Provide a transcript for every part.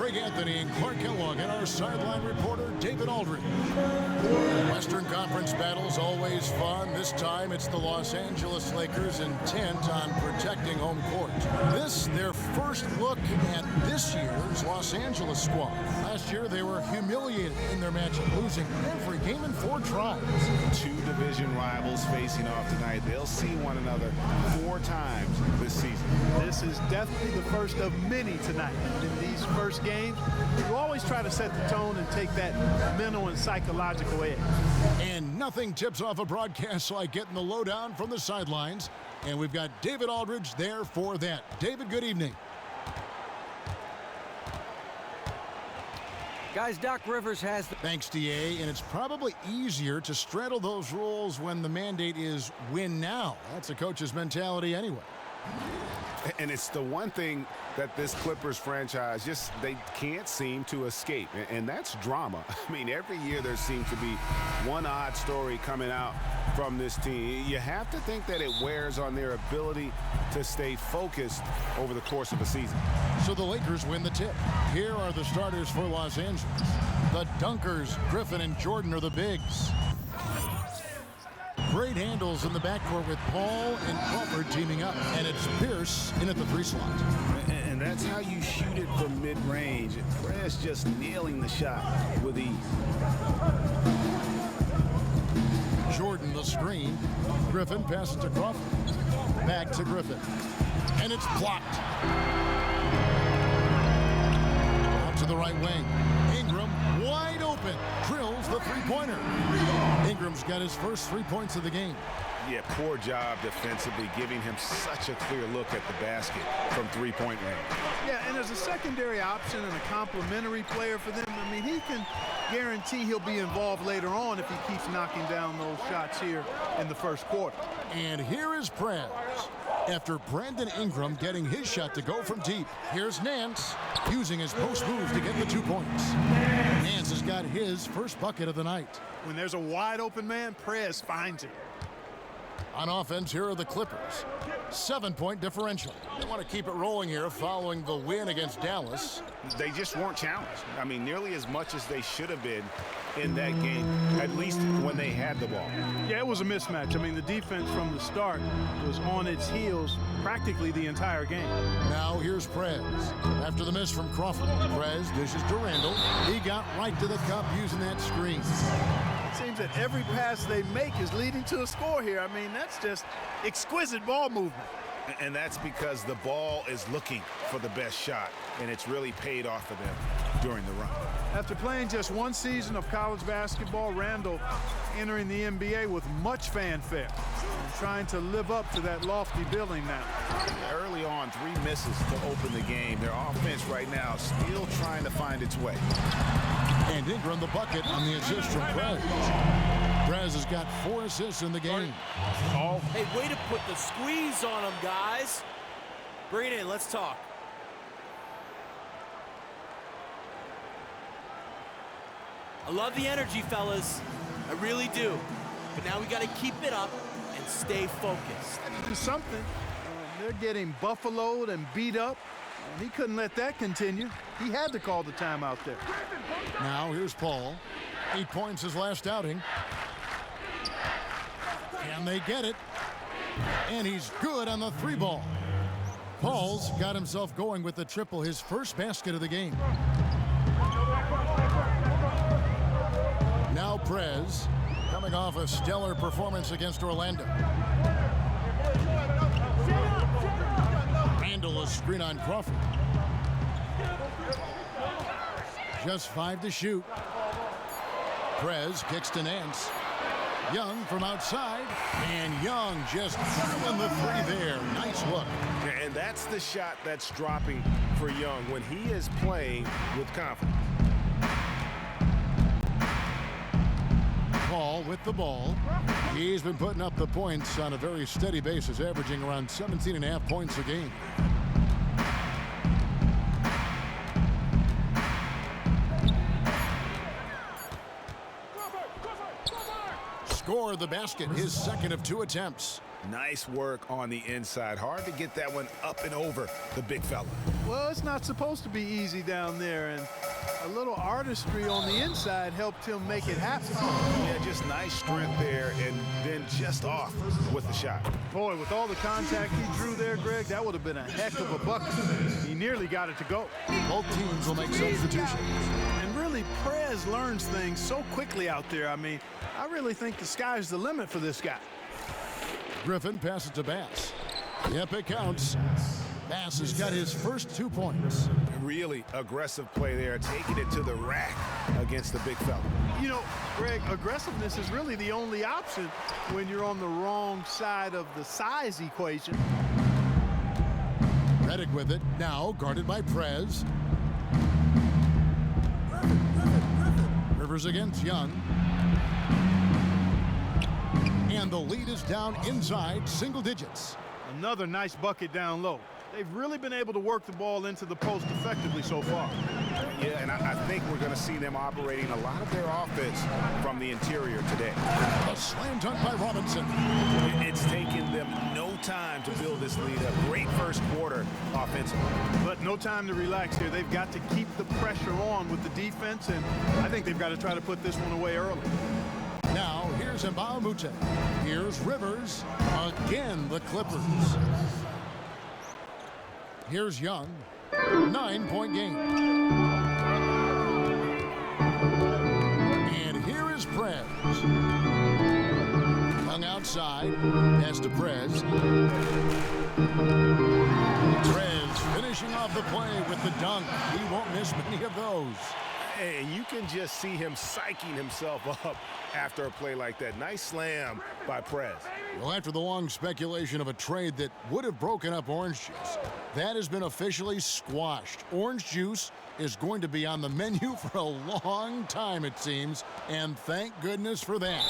Greg Anthony and Clark Kellogg and our sideline reporter, David Aldridge. Western Conference battles always fun. This time it's the Los Angeles Lakers intent on protecting home court. This, their first look at this year's Los Angeles squad. Last year they were humiliated in their matchup, losing every game in 4 tries. 2 division rivals facing off tonight. They'll see one another 4 times this season. This is definitely the first of many tonight. In these first games, you always try to set the tone and take that mental and psychological edge. And nothing tips off a broadcast like getting the lowdown from the sidelines. And we've got David Aldridge there for that. David, good evening. Guys, Doc Rivers has the... Thanks, DA, and it's probably easier to straddle those rules when the mandate is win now. That's a coach's mentality anyway. And it's the one thing that this Clippers franchise they can't seem to escape, and that's drama. I mean, every year there seems to be one odd story coming out from this team. You have to think that it wears on their ability to stay focused over the course of a season. So the Lakers win the tip. Here are the starters for Los Angeles. The Dunkers, Griffin and Jordan, are the bigs. Great handles in the backcourt with Paul and Crawford teaming up. And it's Pierce in at the 3 slot. And that's how you shoot it from mid-range. Perez just nailing the shot with ease. Jordan the screen. Griffin passes to Crawford. Back to Griffin. And it's blocked. Out to the right wing. Ingram wide open. Drills the 3-pointer. Ingram's got his first 3 points of the game. Yeah, poor job defensively, giving him such a clear look at the basket from 3-point range. Yeah, and as a secondary option and a complementary player for them, I mean, he can guarantee he'll be involved later on if he keeps knocking down those shots here in the first quarter. And here is Prez. After Brandon Ingram getting his shot to go from deep, here's Nance using his post move to get the 2 points. Nance has got his first bucket of the night. When there's a wide open man, Prez finds him. On offense, here are the Clippers. 7-point differential. They want to keep it rolling here following the win against Dallas. They just weren't challenged. I mean, nearly as much as they should have been in that game, at least when they had the ball. Yeah, it was a mismatch. I mean, the defense from the start was on its heels practically the entire game. Now here's Prez. After the miss from Crawford, Prez dishes to Randall. He got right to the cup using that screen. It seems that every pass they make is leading to a score here. I mean, that's just exquisite ball movement. And that's because the ball is looking for the best shot, and it's really paid off for them during the run. After playing just 1 season of college basketball, Randall entering the NBA with much fanfare and trying to live up to that lofty billing now. Early on, 3 misses to open the game. Their offense right now still trying to find its way. And Ingram the bucket on the assist from Prez. Prez has got 4 assists in the game. Oh. Hey, way to put the squeeze on him, guys. Bring it in. Let's talk. I love the energy, fellas. I really do. But now we got to keep it up and stay focused. Do something. They're getting buffaloed and beat up. And he couldn't let that continue. He had to call the timeout there. Now here's Paul. 8 points his last outing. Can they get it? And he's good on the 3-ball. Paul's got himself going with the triple, his first basket of the game. Now Prez, coming off a stellar performance against Orlando. Randall a screen on Crawford. Just 5 to shoot. Prez kicks to Nance. Young from outside, and Young just drilling the 3 there. Nice look. And that's the shot that's dropping for Young when he is playing with confidence. Paul with the ball. He's been putting up the points on a very steady basis, averaging around 17.5 points a game. Score the basket, his second of 2 attempts. Nice work on the inside. Hard to get that one up and over the big fella. Well, it's not supposed to be easy down there, and a little artistry on the inside helped him make it happen. Yeah, just nice strength there, and then just off with the shot. Boy, with all the contact he drew there, Greg, that would have been a heck of a bucket. He nearly got it to go. Both teams will make substitutions. And really, Prez learns things so quickly out there. I mean, I really think the sky's the limit for this guy. Griffin passes to Bass. Yep, it counts. Bass has got his first 2 points. Really aggressive play there, taking it to the rack against the big fella. You know, Greg, aggressiveness is really the only option when you're on the wrong side of the size equation. Redick with it, now guarded by Prez. Rivers against Young. And the lead is down inside single digits. Another nice bucket down low. They've really been able to work the ball into the post effectively so far. Yeah, and I think we're going to see them operating a lot of their offense from the interior today. A slam dunk by Robinson. It's taken them no time to build this lead up. Great first quarter offensively. But no time to relax here. They've got to keep the pressure on with the defense, and I think they've got to try to put this one away early. Now, here's Mbamute. Here's Rivers. Again, the Clippers. Here's Young. 9-point game. And here is Prez. Young outside. Pass to Prez. Prez finishing off the play with the dunk. He won't miss many of those. And you can just see him psyching himself up after a play like that. Nice slam by Prez. Well, after the long speculation of a trade that would have broken up Orange Juice, that has been officially squashed. Orange Juice is going to be on the menu for a long time, it seems, and thank goodness for that.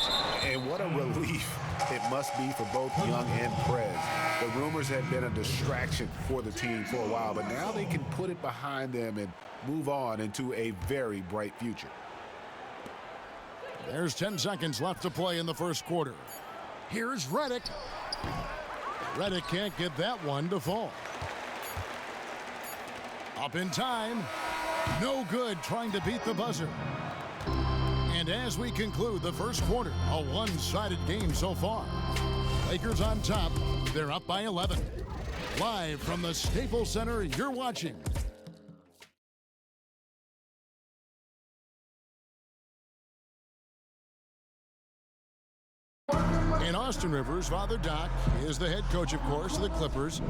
And what a relief it must be for both Young and Prez. The rumors had been a distraction for the team for a while, but now they can put it behind them and move on into a very bright future. There's 10 seconds left to play in the first quarter. Here's Redick. Redick can't get that one to fall. Up in time. No good trying to beat the buzzer. And as we conclude the first quarter, a one-sided game so far. Lakers on top. They're up by 11. Live from the Staples Center, you're watching And Austin Rivers, Father Doc, is the head coach, of course, of the Clippers.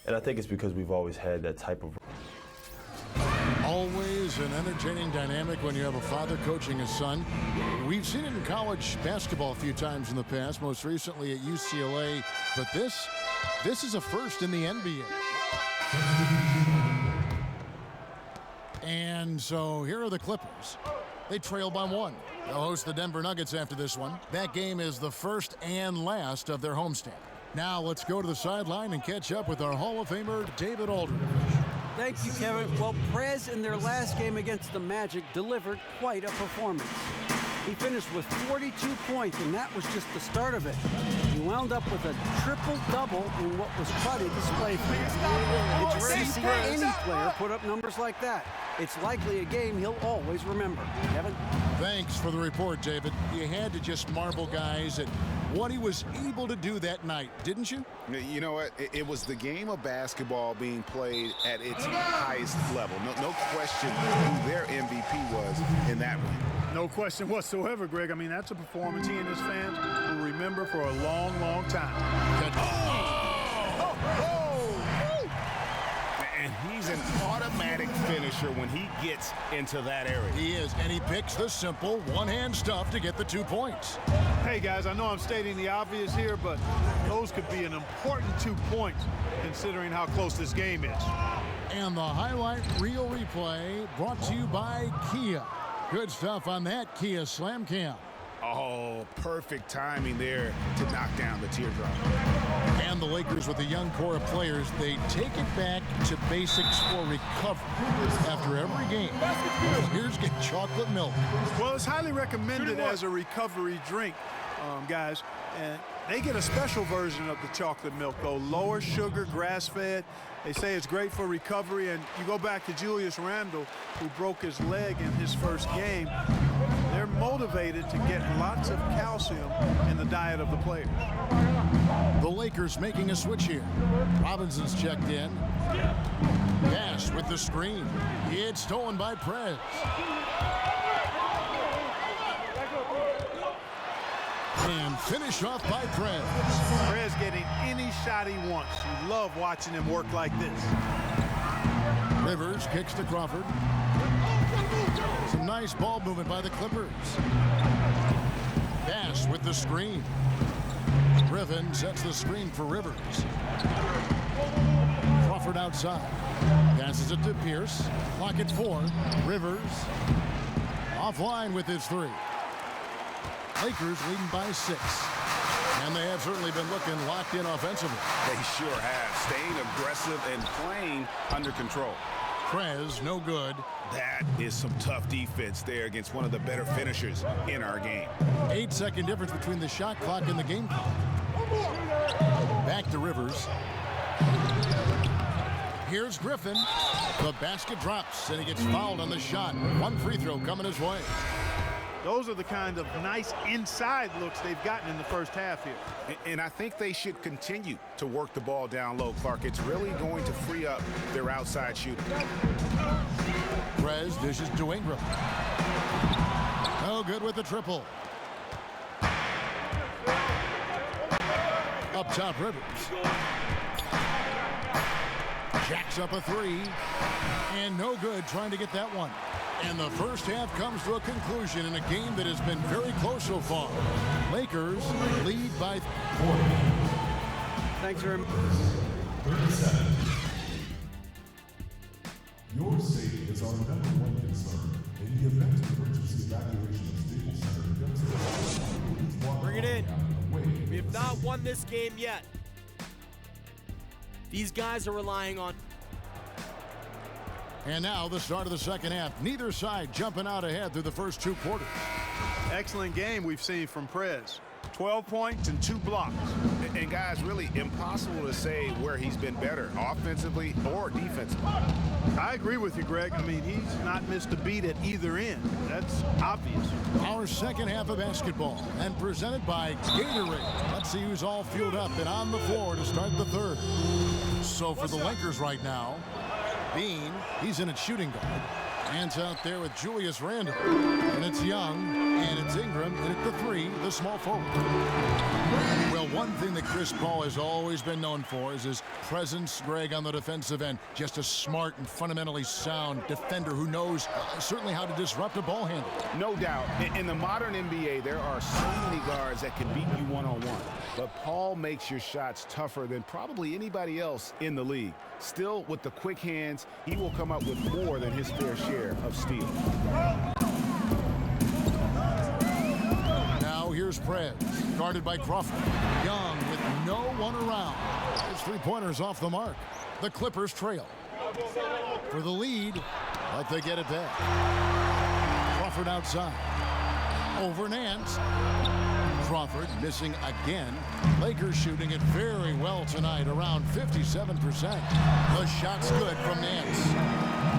And I think it's because we've always had that type of... Always an entertaining dynamic when you have a father coaching a son. We've seen it in college basketball a few times in the past, most recently at UCLA. But this is a first in the NBA. And so here are the Clippers. They trail by 1. They'll host the Denver Nuggets after this one. That game is the first and last of their homestand. Now let's go to the sideline and catch up with our Hall of Famer, David Aldridge. Thank you, Kevin. Well, Prez in their last game against the Magic delivered quite a performance. He finished with 42 points, and that was just the start of it. He wound up with a triple-double in what was quite a display for him. It's rare to see any player put up numbers like that. It's likely a game he'll always remember. Kevin? Thanks for the report, David. You had to just marvel, guys, at what he was able to do that night, didn't you? You know what? It was the game of basketball being played at its highest level. No question who their MVP was in that one. No question whatsoever, Greg. I mean, that's a performance he and his fans will remember for a long, long time. And he's an automatic finisher when he gets into that area. He is, and he picks the simple one-hand stuff to get the 2 points. Hey, guys, I know I'm stating the obvious here, but those could be an important 2 points considering how close this game is. And the highlight reel replay brought to you by Kia. Good stuff on that Kia Slam Cam. Oh, perfect timing there to knock down the teardrop. And the Lakers with a young core of players, they take it back to basics for recovery after every game. Here's get chocolate milk. Well, it's highly recommended as a recovery drink, guys. And They get a special version of the chocolate milk, though. Lower sugar, grass-fed. They say it's great for recovery. And you go back to Julius Randle, who broke his leg in his first game. They're motivated to get lots of calcium in the diet of the players. The Lakers making a switch here. Robinson's checked in. Pass with the screen. It's stolen by Prez. And finished off by Prez. Prez getting any shot he wants. You love watching him work like this. Rivers kicks to Crawford. Some nice ball movement by the Clippers. Pass with the screen. Griffin sets the screen for Rivers. Crawford outside. Passes it to Pierce. Clock at 4. Rivers offline with his 3. Lakers leading by 6. And they have certainly been looking locked in offensively. They sure have. Staying aggressive and playing under control. Prez, no good. That is some tough defense there against one of the better finishers in our game. 8-second difference between the shot clock and the game clock. Back to Rivers. Here's Griffin. The basket drops, and he gets fouled on the shot. One free throw coming his way. Those are the kind of nice inside looks they've gotten in the first half here. And I think they should continue to work the ball down low, Clark. It's really going to free up their outside shooting. Prez dishes to Ingram. No good with the triple. Up top, Rivers. Jacks up a 3. And no good trying to get that one. And the first half comes to a conclusion in a game that has been very close so far. Lakers lead by 4. Thanks very much. 37. Your safety is our #1 concern. In the event of emergency evacuation of Staples Center, Bring it in. We have not won this game yet. These guys are relying on. And now the start of the second half. Neither side jumping out ahead through the first 2 quarters. Excellent game we've seen from Prez. 12 points and 2 blocks. And guys, really impossible to say where he's been better, offensively or defensively. I agree with you, Greg. I mean, he's not missed a beat at either end. That's obvious. Our second half of basketball, and presented by Gatorade. Let's see who's all fueled up and on the floor to start the third. So for the Lakers right now, Bean, he's in at shooting guard. Hands out there with Julius Randle. And it's Young, and it's Ingram, and at the 3, the small forward. Well, one thing that Chris Paul has always been known for is his presence, Greg, on the defensive end. Just a smart and fundamentally sound defender who knows certainly how to disrupt a ball handler. No doubt. In the modern NBA, there are so many guards that can beat you one-on-one. But Paul makes your shots tougher than probably anybody else in the league. Still, with the quick hands, he will come up with more than his fair share of steals. Now here's Prez, guarded by Crawford. Young with no one around. His 3-pointers off the mark. The Clippers trail. For the lead, but they get it back. Crawford outside. Over Nance. Crawford missing again. Lakers shooting it very well tonight, around 57%. The shot's good from Nance.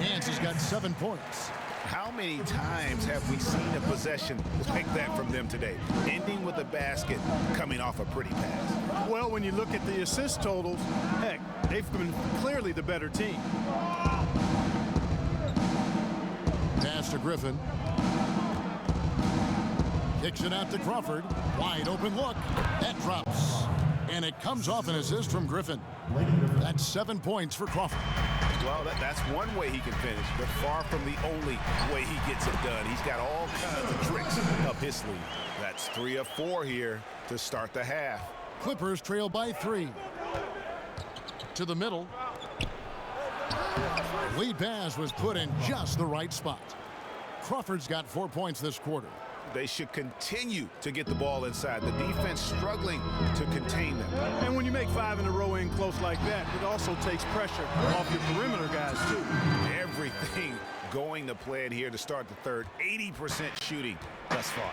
Nance has got 7 points. How many times have we seen a possession like that from them today? Ending with a basket, coming off a pretty pass. Well, when you look at the assist totals, heck, they've been clearly the better team. Pass to Griffin. Kicks it out to Crawford. Wide open look. That drops. And it comes off an assist from Griffin. That's 7 points for Crawford. Well, that's one way he can finish, but far from the only way he gets it done. He's got all kinds of tricks up his sleeve. That's 3 of 4 here to start the half. Clippers trail by 3. To the middle. Lead pass was put in just the right spot. Crawford's got 4 points this quarter. They should continue to get the ball inside. The defense struggling to contain them. And when you make 5 in a row in close like that, it also takes pressure off your perimeter guys, too. Everything going to plan here to start the third. 80% shooting thus far.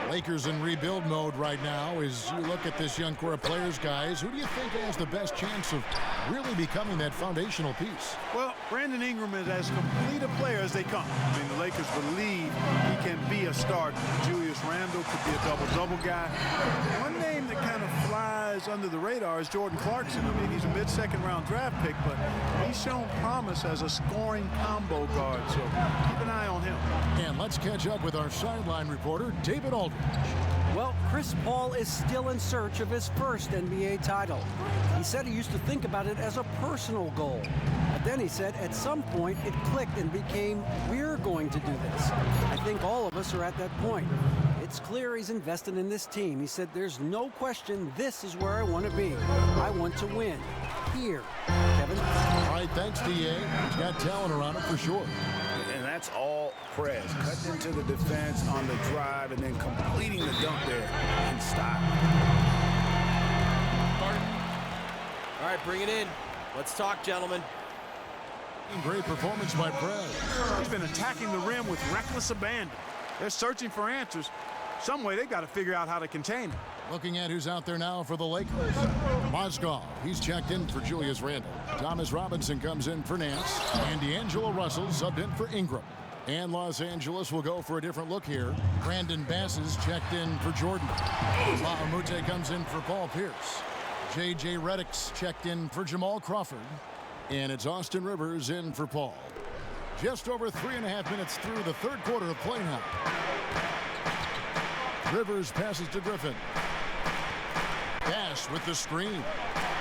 Lakers in rebuild mode right now. As you look at this young core of players, guys, who do you think has the best chance of really becoming that foundational piece? Well, Brandon Ingram is as complete a player as they come. I mean, the Lakers believe he can be a starter. Julius Randle could be a double-double guy. One name that kind of flies under the radar is Jordan Clarkson. I mean, he's a mid-second round draft pick, but he's shown promise as a scoring combo guard, so keep an eye on him. And let's catch up with our sideline reporter, David Aldridge. Well, Chris Paul is still in search of his first NBA title. He said he used to think about it as a personal goal. But then he said at some point it clicked and became, we're going to do this. I think all of us are at that point. It's clear he's invested in this team. He said there's no question this is where I want to be. I want to win. Here, Kevin. All right, thanks, DA. He's got talent around him for sure. And that's all Prez. Cut into the defense on the drive and then completing the dunk there and stop. All right, bring it in. Let's talk, gentlemen. Great performance by Prez. He's been attacking the rim with reckless abandon. They're searching for answers. Some way they got to figure out how to contain him. Looking at who's out there now for the Lakers. Mozgov, he's checked in for Julius Randle. Thomas Robinson comes in for Nance. And D'Angelo Russell subbed in for Ingram. And Los Angeles will go for a different look here. Brandon Bass is checked in for Jordan. Mahamute comes in for Paul Pierce. J.J. Redick's checked in for Jamal Crawford. And it's Austin Rivers in for Paul. Just over 3.5 minutes through the third quarter of play now. Rivers passes to Griffin. Bass with the screen.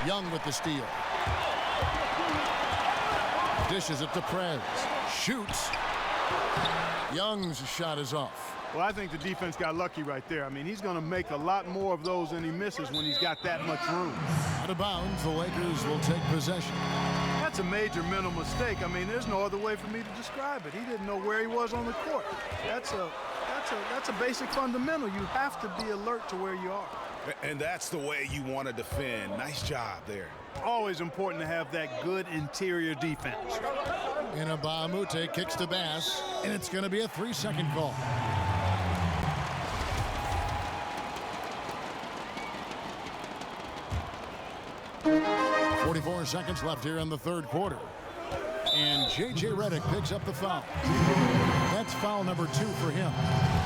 Young with the steal. Dishes it to Prez. Shoots. Young's shot is off. Well, I think the defense got lucky right there. I mean, he's going to make a lot more of those than he misses when he's got that much room. Out of bounds, the Lakers will take possession. That's a major mental mistake. I mean, there's no other way for me to describe it. He didn't know where he was on the court. That's a basic fundamental. You have to be alert to where you are. And that's the way you want to defend. Nice job there. Always important to have that good interior defense. And Mahamute kicks to Bass, and it's going to be a 3-second call. .44 seconds left here in the third quarter. And J.J. Redick picks up the foul. That's foul number 2 for him.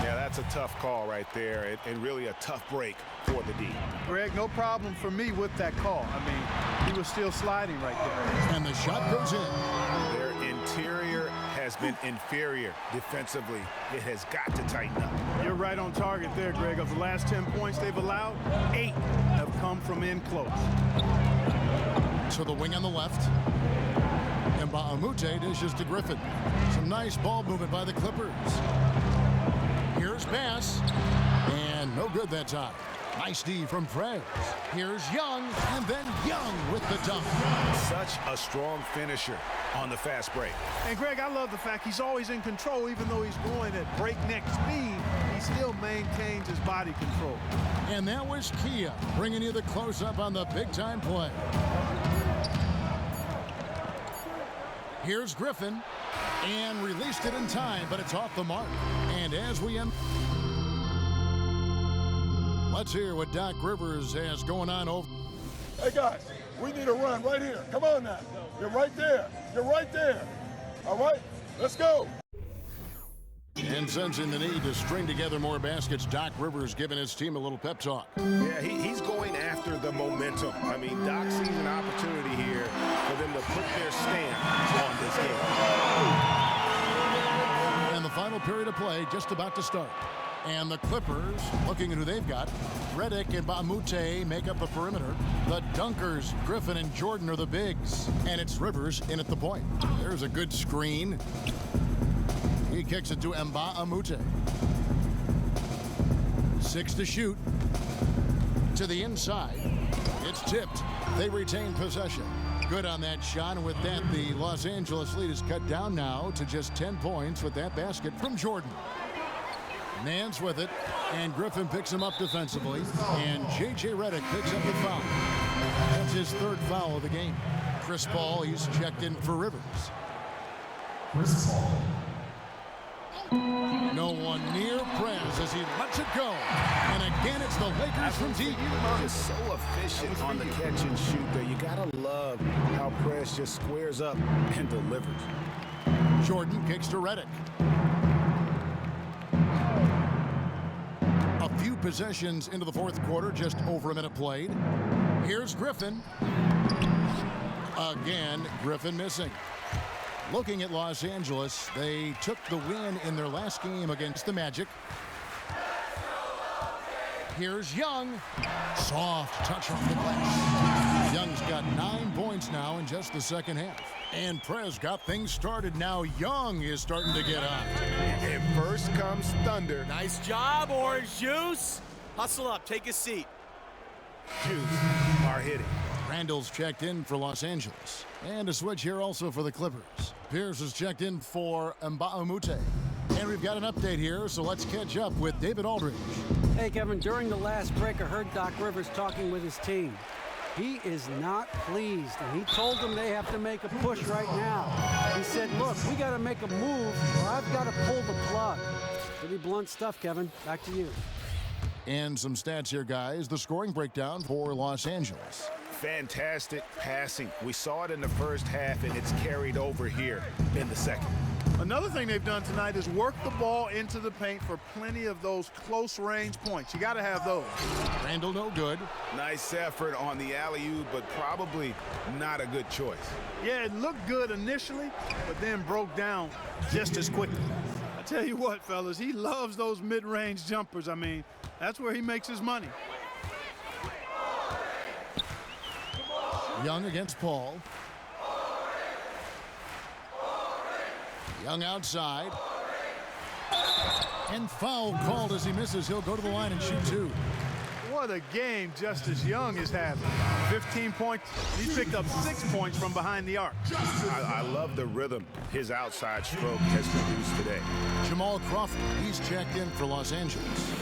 Yeah, that's a tough call right there, and really a tough break for the D. Greg, no problem for me with that call. I mean, he was still sliding right there. And the shot goes in. Their interior has been inferior defensively. It has got to tighten up. You're right on target there, Greg. Of the last 10 points they've allowed, 8 have come from in close. To the wing on the left. And Mahamute dishes to Griffin. Some nice ball movement by the Clippers. Here's Bass. And no good that time. Nice D from Prez. Here's Young, and then Young with the dunk. Such a strong finisher on the fast break. And Greg, I love the fact he's always in control. Even though he's going at breakneck speed, he still maintains his body control. And that was Kia bringing you the close-up on the big-time play. Here's Griffin, and released it in time, but it's off the mark. And as we end, let's hear what Doc Rivers has going on over. Hey guys, we need a run right here. Come on now. You're right there. You're right there. All right, let's go. And sensing the need to string together more baskets, Doc Rivers giving his team a little pep talk. Yeah, he's going after the momentum. I mean, Doc sees an opportunity here for them to put their stamp on this game. And the final period of play just about to start. And the Clippers, looking at who they've got, Redick and Mahamute make up the perimeter. The dunkers, Griffin and Jordan, are the bigs. And it's Rivers in at the point. There's a good screen. He kicks it to Mahamute. 6 to shoot. To the inside. It's tipped. They retain possession. Good on that shot, and with that, the Los Angeles lead is cut down now to just 10 points with that basket from Jordan. Nance with it, and Griffin picks him up defensively, and J.J. Redick picks up the foul. That's his 3rd foul of the game. Chris Paul, he's checked in for Rivers. Chris Paul. No one near Prez as he lets it go. And again, it's the Lakers from deep. Just so efficient on the catch and shoot there. You gotta love how Prez just squares up and delivers. Jordan kicks to Redick. A few possessions into the fourth quarter, just over a minute played. Here's Griffin. Again, Griffin missing. Looking at Los Angeles, they took the win in their last game against the Magic. Here's Young. Soft touch off the glass. Young's got 9 points now in just the second half. And Prez got things started. Now Young is starting to get up. And first comes Thunder. Nice job, Orange Juice. Hustle up, take a seat. Juice are hitting. Randall's checked in for Los Angeles. And a switch here also for the Clippers. Pierce is checked in for Mbaumute. And we've got an update here, so let's catch up with David Aldridge. Hey, Kevin, during the last break, I heard Doc Rivers talking with his team. He is not pleased, and he told them they have to make a push right now. He said, look, we got to make a move, or I've got to pull the plug. Pretty blunt stuff, Kevin. Back to you. And some stats here, guys. The scoring breakdown for Los Angeles. Fantastic passing. We saw it in the first half, and it's carried over here in the second. Another thing they've done tonight is work the ball into the paint for plenty of those close-range points. You got to have those. Randall no good. Nice effort on the alley-oop, but probably not a good choice. Yeah, it looked good initially, but then broke down just as quickly. I tell you what, fellas, he loves those mid-range jumpers. I mean, that's where he makes his money. Young against Paul. Young outside. And foul called as he misses. He'll go to the line and shoot 2. What a game Justice Young is having. 15 points. He picked up 6 points from behind the arc. I love the rhythm his outside stroke has produced today. Jamal Crawford, he's checked in for Los Angeles.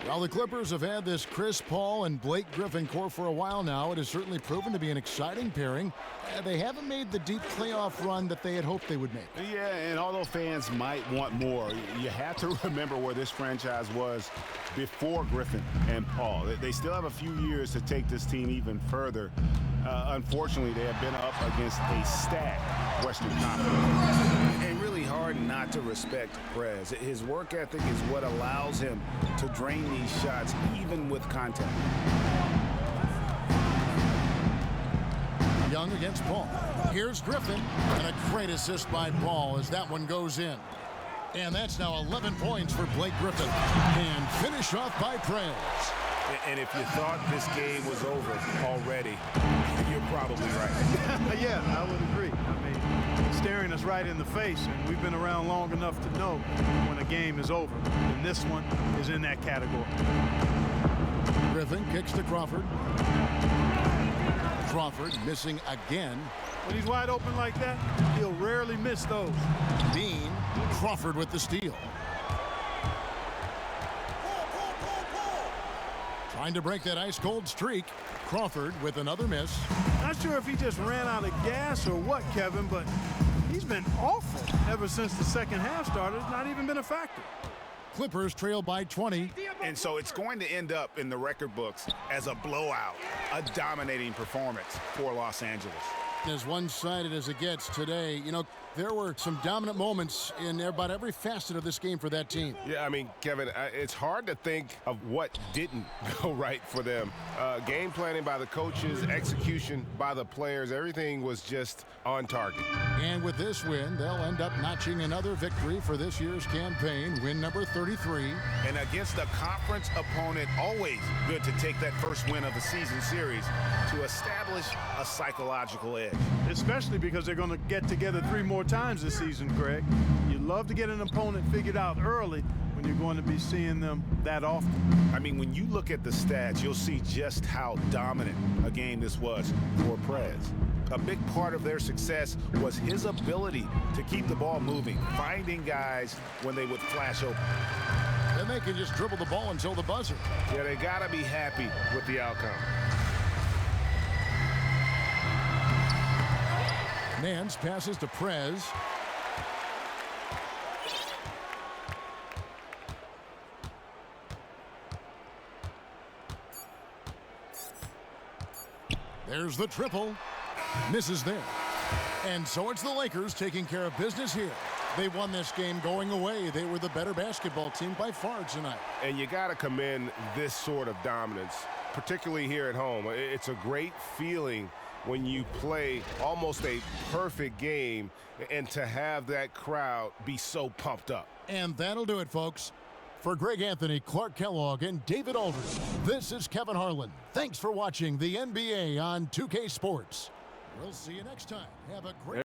Well, the Clippers have had this Chris Paul and Blake Griffin core for a while now. It has certainly proven to be an exciting pairing. They haven't made the deep playoff run that they had hoped they would make. Yeah, and although fans might want more, you have to remember where this franchise was before Griffin and Paul. They still have a few years to take this team even further. Unfortunately, they have been up against a stacked Western Conference. And really hard not to respect Prez. His work ethic is what allows him to drain these shots even with contact. Young against Paul. Here's Griffin, and a great assist by Paul as that one goes in. And that's now 11 points for Blake Griffin. And finish off by Prez. And if you thought this game was over already, you're probably right. Yeah, I would agree. I mean, it's staring us right in the face, and we've been around long enough to know when a game is over. And this one is in that category. Griffin kicks to Crawford. Crawford missing again. When he's wide open like that, he'll rarely miss those. Bean, Crawford with the steal. Trying to break that ice-cold streak. Crawford with another miss. Not sure if he just ran out of gas or what, Kevin, but he's been awful ever since the second half started. Not even been a factor. Clippers trail by 20. And so it's going to end up in the record books as a blowout, a dominating performance for Los Angeles. As one-sided as it gets today, you know, there were some dominant moments in about every facet of this game for that team. Yeah, I mean, Kevin, it's hard to think of what didn't go right for them. Game planning by the coaches, execution by the players, everything was just on target. And with this win, they'll end up notching another victory for this year's campaign, win number 33. And against a conference opponent, always good to take that first win of the season series to establish a psychological edge. Especially because they're going to get together 3 more times this season, Greg. You love to get an opponent figured out early when you're going to be seeing them that often. I mean, when you look at the stats, you'll see just how dominant a game this was for Prez. A big part of their success was his ability to keep the ball moving, finding guys when they would flash open. And they can just dribble the ball until the buzzer. Yeah, they got to be happy with the outcome. Nance passes to Prez. There's the triple. Misses there. And so it's the Lakers taking care of business here. They won this game going away. They were the better basketball team by far tonight. And you got to commend this sort of dominance, particularly here at home. It's a great feeling when you play almost a perfect game and to have that crowd be so pumped up. And that'll do it, folks. For Greg Anthony, Clark Kellogg, and David Aldridge, this is Kevin Harlan. Thanks for watching the NBA on 2K Sports. We'll see you next time. Have a great